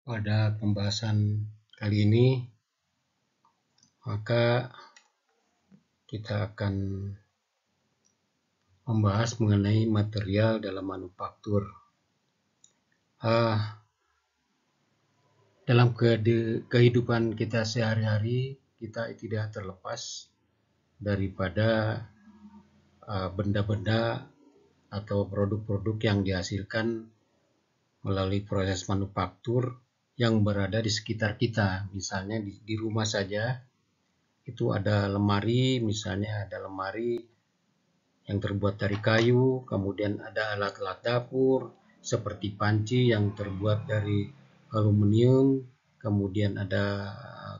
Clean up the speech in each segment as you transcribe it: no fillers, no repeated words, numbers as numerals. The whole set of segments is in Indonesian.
Pada pembahasan kali ini, maka kita akan membahas mengenai material dalam manufaktur. Dalam kehidupan kita sehari-hari, kita tidak terlepas daripada benda-benda atau produk-produk yang dihasilkan melalui proses manufaktur yang berada di sekitar kita. Misalnya di rumah saja, itu ada lemari, misalnya ada lemari yang terbuat dari kayu, kemudian ada alat-alat dapur seperti panci yang terbuat dari aluminium, kemudian ada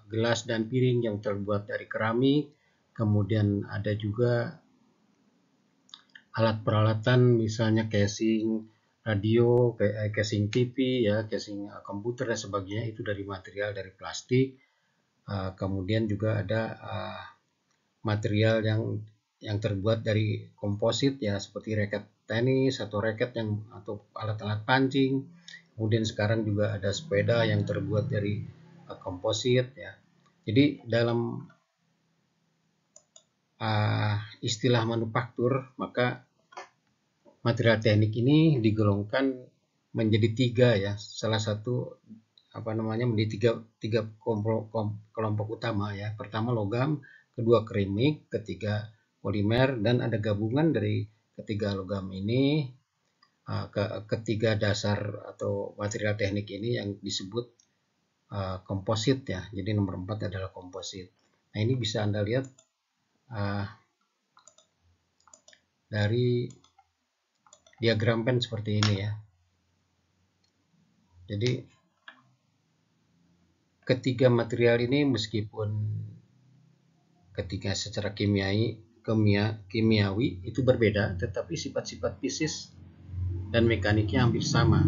gelas dan piring yang terbuat dari keramik, kemudian ada juga alat peralatan misalnya casing radio, casing TV, ya, casing komputer dan sebagainya, itu dari material dari plastik. Kemudian juga ada material yang terbuat dari komposit, ya, seperti raket tenis atau raket atau alat-alat pancing. Kemudian sekarang juga ada sepeda yang terbuat dari komposit, ya. Jadi dalam istilah manufaktur, maka material teknik ini digolongkan menjadi tiga, ya. Salah satu menjadi tiga kelompok utama, ya. Pertama logam, kedua keramik, ketiga polimer, dan ada gabungan dari ketiga logam ini. Ketiga dasar atau material teknik ini yang disebut komposit, ya. Jadi nomor 4 adalah komposit. Nah, ini bisa Anda lihat dari diagram pen seperti ini, ya. Jadi ketiga material ini meskipun ketika secara kimiawi itu berbeda, tetapi sifat-sifat fisik dan mekaniknya hampir sama.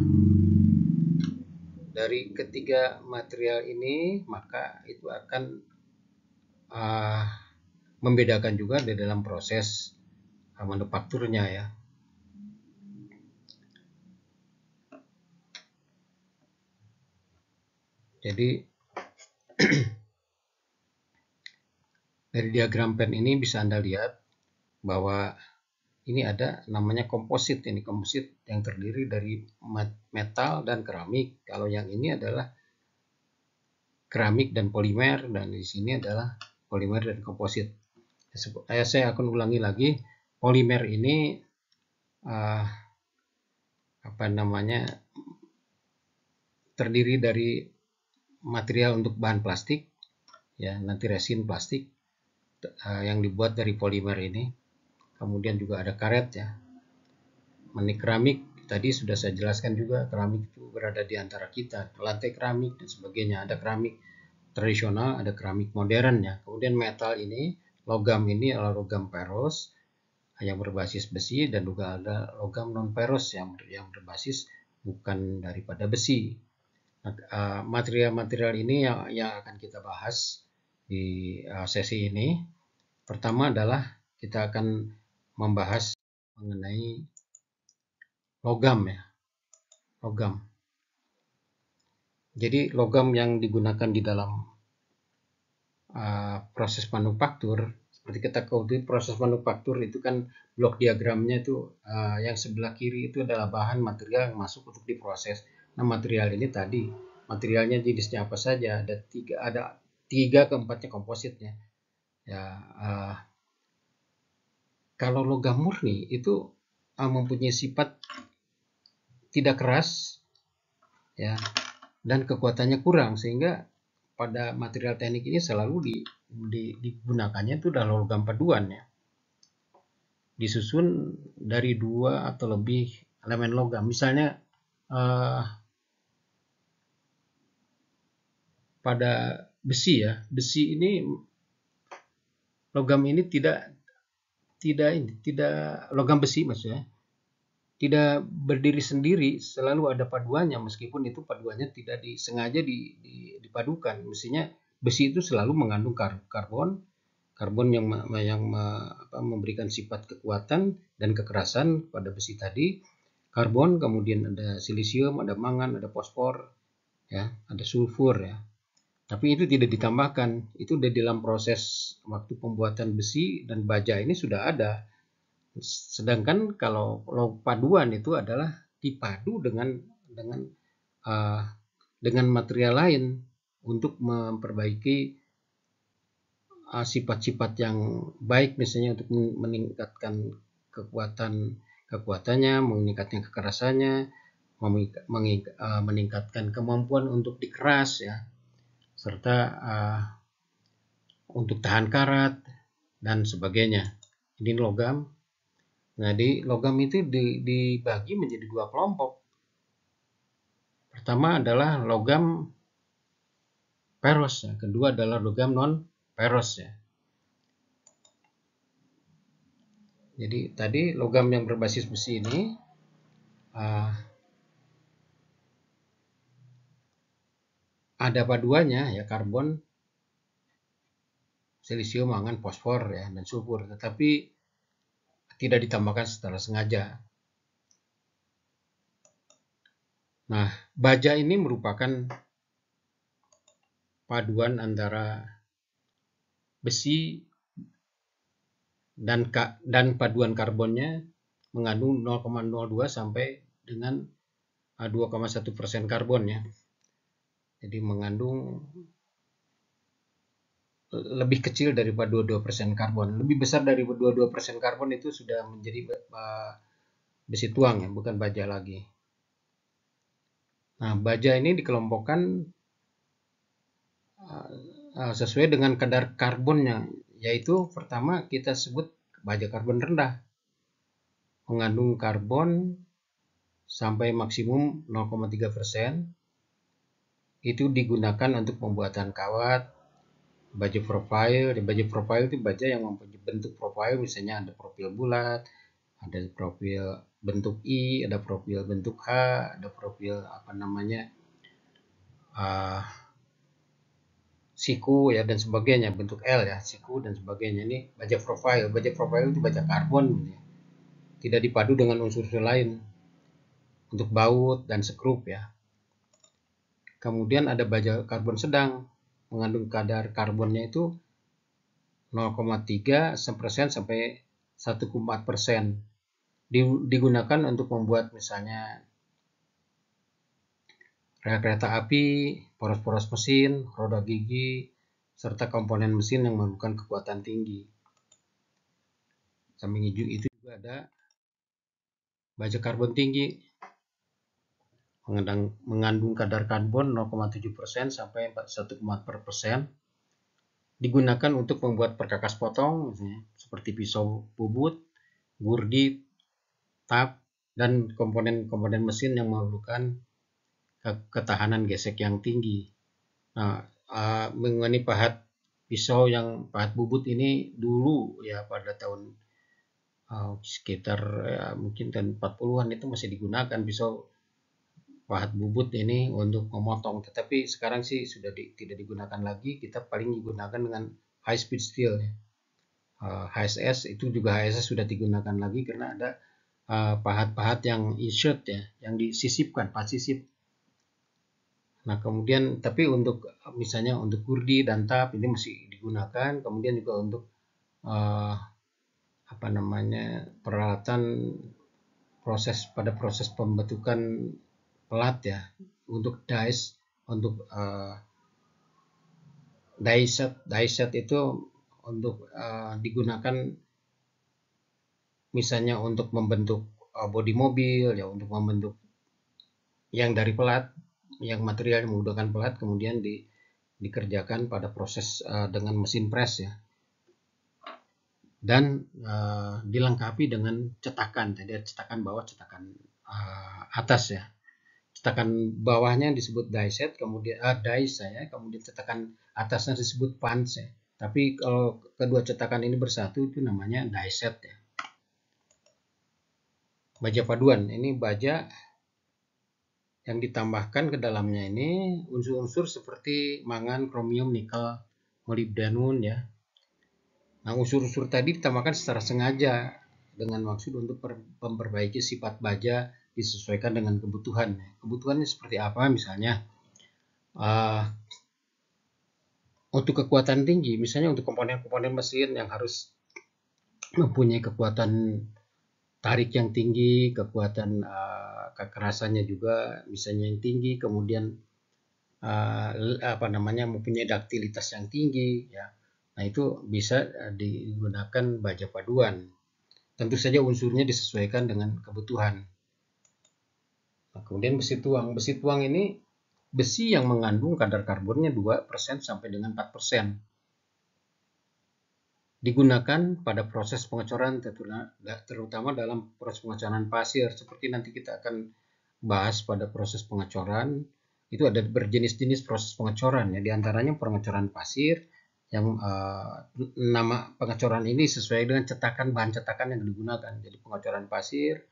Dari ketiga material ini, maka itu akan membedakan juga di dalam proses manufakturnya, ya. Jadi dari diagram pen ini bisa Anda lihat bahwa ini ada namanya komposit. Ini komposit yang terdiri dari metal dan keramik. Kalau yang ini adalah keramik dan polimer, dan di sini adalah polimer dan komposit. Saya akan ulangi lagi. Polimer ini terdiri dari material untuk bahan plastik, ya, nanti resin plastik yang dibuat dari polimer ini. Kemudian juga ada karet, ya. Keramik tadi sudah saya jelaskan juga, keramik itu berada di antara kita, lantai keramik dan sebagainya. Ada keramik tradisional, ada keramik modern, ya. Kemudian metal ini, logam ini adalah logam ferrous yang berbasis besi, dan juga ada logam non ferrous yang berbasis bukan daripada besi. Material-material ini yang akan kita bahas di sesi ini. Pertama adalah kita akan membahas mengenai logam, ya. Logam. Jadi logam yang digunakan di dalam proses manufaktur, seperti kita ketahui, proses manufaktur itu kan blok diagramnya itu yang sebelah kiri itu adalah bahan material yang masuk untuk diproses. Nah, material ini tadi materialnya jenisnya apa saja? Ada tiga ke empatnya kompositnya, ya. Kalau logam murni itu mempunyai sifat tidak keras, ya, dan kekuatannya kurang, sehingga pada material teknik ini selalu digunakannya itu adalah logam paduan, ya, disusun dari 2 atau lebih elemen logam. Misalnya pada besi, ya, besi ini logam ini tidak logam besi maksudnya tidak berdiri sendiri, selalu ada paduannya, meskipun itu paduannya tidak disengaja dipadukan. Mestinya besi itu selalu mengandung karbon yang memberikan sifat kekuatan dan kekerasan pada besi tadi. Karbon, kemudian ada silisium, ada mangan, ada fosfor, ya, ada sulfur ya. Tapi itu tidak ditambahkan, itu udah dalam proses waktu pembuatan besi dan baja ini sudah ada. Sedangkan kalau paduan itu adalah dipadu uh, dengan material lain untuk memperbaiki sifat-sifat yang baik, misalnya untuk meningkatkan kekuatannya, meningkatkan kekerasannya, meningkatkan kemampuan untuk dikeras ya, serta untuk tahan karat dan sebagainya. Ini logam. Nah, di logam itu dibagi menjadi dua kelompok. Pertama adalah logam peros, ya. Kedua adalah logam non peros ya. Jadi tadi logam yang berbasis besi ini ada paduannya ya, karbon, silisium, mangan, fosfor ya, dan sulfur, tetapi tidak ditambahkan secara sengaja. Nah, baja ini merupakan paduan antara besi dan paduan karbonnya mengandung 0,02 sampai dengan 2,1% karbon ya. Jadi mengandung lebih kecil daripada 22% karbon. Lebih besar dari 22% karbon itu sudah menjadi besi tuang ya, bukan baja lagi. Nah, baja ini dikelompokkan sesuai dengan kadar karbonnya, yaitu pertama kita sebut baja karbon rendah, mengandung karbon sampai maksimum 0,3%. Itu digunakan untuk pembuatan kawat, baja profile. Di baja profile itu baja yang mempunyai bentuk profile, misalnya ada profil bulat, ada profil bentuk I, ada profil bentuk H, ada profil siku ya, dan sebagainya, bentuk L ya, siku dan sebagainya. Ini baja profile. Baja profile itu baja karbon ya. Tidak dipadu dengan unsur-unsur lain untuk baut dan skrup ya. Kemudian ada baja karbon sedang, mengandung kadar karbonnya itu 0,3% sampai 1,4%. Digunakan untuk membuat misalnya rel kereta api, poros-poros mesin, roda gigi, serta komponen mesin yang memerlukan kekuatan tinggi. Samping itu juga ada baja karbon tinggi, mengandung kadar karbon 0,7% sampai 1,4%. Digunakan untuk membuat perkakas potong, misalnya, seperti pisau bubut, gurdi, tap, dan komponen-komponen mesin yang memerlukan ketahanan gesek yang tinggi. Nah, mengenai pahat pisau yang pahat bubut ini dulu ya, pada tahun sekitar mungkin tahun 40-an itu masih digunakan pisau pahat bubut ini untuk memotong, tetapi sekarang sih sudah tidak digunakan lagi. Kita paling digunakan dengan high speed steel ya. HSS itu juga HSS sudah digunakan lagi karena ada pahat-pahat yang insert ya, yang disisipkan, pahat sisip. Nah, kemudian tapi untuk misalnya untuk gurdi dan tap ini masih digunakan. Kemudian juga untuk peralatan proses pembentukan pelat ya, untuk dies, untuk die set itu untuk digunakan misalnya untuk membentuk bodi mobil ya, untuk membentuk yang dari pelat, yang material yang menggunakan pelat, kemudian dikerjakan pada proses dengan mesin press ya, dan dilengkapi dengan cetakan. Jadi cetakan bawah, cetakan atas ya. Cetakan bawahnya disebut die set, kemudian dies ya, kemudian cetakan atasnya disebut punch ya. Tapi kalau kedua cetakan ini bersatu itu namanya die set ya. Baja paduan, ini baja yang ditambahkan ke dalamnya ini unsur-unsur seperti mangan, kromium, nikel, molibdenum ya. Nah, unsur-unsur tadi ditambahkan secara sengaja dengan maksud untuk memperbaiki sifat baja disesuaikan dengan kebutuhan. Kebutuhannya seperti apa? Misalnya Uh, untuk kekuatan tinggi, misalnya untuk komponen-komponen mesin yang harus mempunyai kekuatan tarik yang tinggi, kekuatan kekerasannya juga misalnya yang tinggi, kemudian mempunyai daktilitas yang tinggi, ya. Nah, itu bisa digunakan baja paduan. Tentu saja unsurnya disesuaikan dengan kebutuhan. Nah, kemudian besi tuang. Besi tuang ini besi yang mengandung kadar karbonnya 2% sampai dengan 4%. Digunakan pada proses pengecoran, terutama dalam proses pengecoran pasir. Seperti nanti kita akan bahas pada proses pengecoran, itu ada berjenis-jenis proses pengecoran, ya. Di antaranya pengecoran pasir, yang nama pengecoran ini sesuai dengan bahan cetakan yang digunakan. Jadi pengecoran pasir,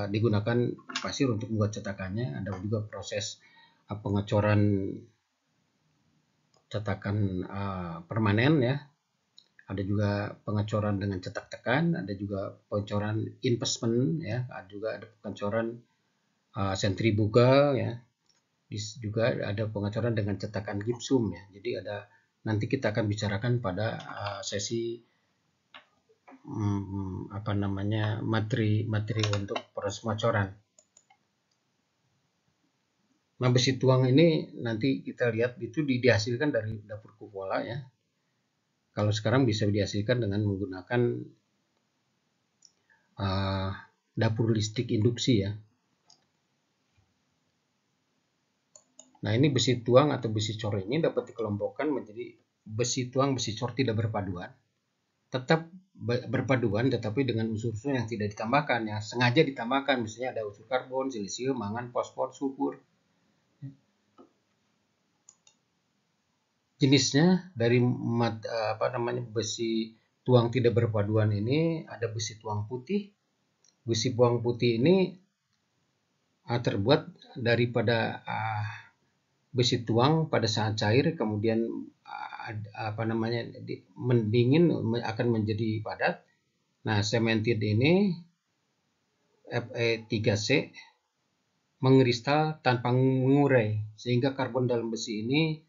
digunakan pasir untuk membuat cetakannya. Ada juga proses pengecoran cetakan permanen, ya. Ada juga pengecoran dengan cetak tekan, ada juga pengecoran investment, ya. Ada pengecoran sentrifugal, ya. Juga ada pengecoran dengan cetakan gipsum, ya. Jadi nanti kita akan bicarakan pada sesi materi untuk proses pengecoran. Nah, besi tuang ini nanti kita lihat itu dihasilkan dari dapur kupola, ya. Kalau sekarang bisa dihasilkan dengan menggunakan dapur listrik induksi, ya. Nah, ini besi tuang atau besi cor ini dapat dikelompokkan menjadi besi tuang, besi cor tidak berpaduan. Tetap berpaduan tetapi dengan unsur-unsur yang tidak ditambahkan, ya. Sengaja ditambahkan, misalnya ada unsur karbon, silisium, mangan, fosfor, sulfur. Jenisnya dari besi tuang tidak berpaduan ini ada besi tuang putih. Besi tuang putih ini terbuat daripada besi tuang pada saat cair, kemudian mendingin akan menjadi padat. Nah, cemented ini Fe3C mengkristal tanpa mengurai, sehingga karbon dalam besi ini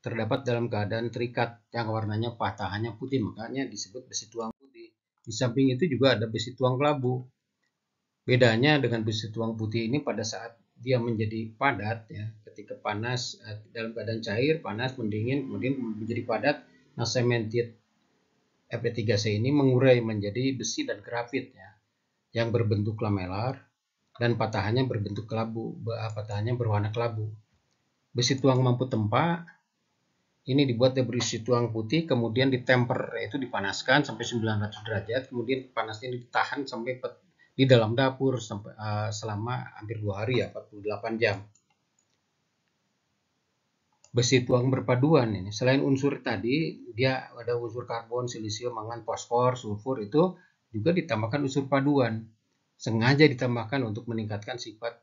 terdapat dalam keadaan terikat yang warnanya patahannya putih, makanya disebut besi tuang putih. Di samping itu juga ada besi tuang kelabu. Bedanya dengan besi tuang putih ini pada saat dia menjadi padat, ya, ketika panas, dalam keadaan cair, panas, mendingin, kemudian menjadi padat. Nah, cemented Fe3C ini mengurai menjadi besi dan grafit, ya, yang berbentuk lamelar dan patahannya berbentuk kelabu, patahannya berwarna kelabu. Besi tuang mampu tempa ini dibuat dari besi tuang putih, kemudian ditemper, yaitu dipanaskan sampai 900 derajat, kemudian panasnya ditahan sampai di dalam dapur sampai selama hampir 2 hari, ya, 48 jam. Besi tuang berpaduan ini selain unsur tadi, dia ada unsur karbon, silisium, mangan, fosfor, sulfur, itu juga ditambahkan unsur paduan. Sengaja ditambahkan untuk meningkatkan sifat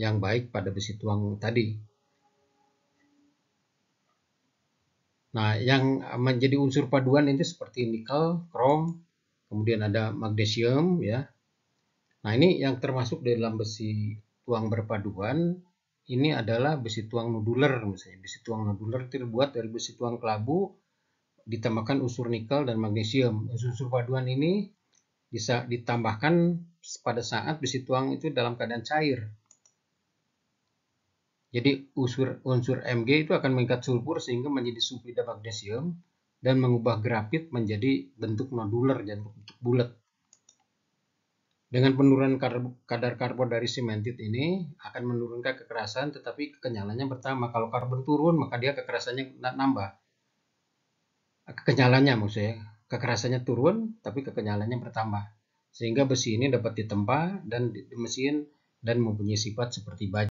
yang baik pada besi tuang tadi. Nah, yang menjadi unsur paduan itu seperti nikel, krom, kemudian ada magnesium, ya. Nah, ini yang termasuk dalam besi tuang berpaduan. Ini adalah besi tuang nodular, misalnya. Besi tuang nodular terbuat dari besi tuang kelabu ditambahkan unsur nikel dan magnesium. Unsur paduan ini bisa ditambahkan pada saat besi tuang itu dalam keadaan cair. Jadi unsur Mg itu akan mengikat sulfur sehingga menjadi sulfida magnesium dan mengubah grafit menjadi bentuk nodular dan bentuk bulat. Dengan penurunan kadar karbon dari cemented ini akan menurunkan kekerasan, tetapi kekenyalannya bertambah. Kalau karbon turun, maka dia kekerasannya nambah. Kekenyalannya maksudnya, kekerasannya turun, tapi kekenyalannya bertambah. Sehingga besi ini dapat ditempa dan di mesin dan mempunyai sifat seperti baja.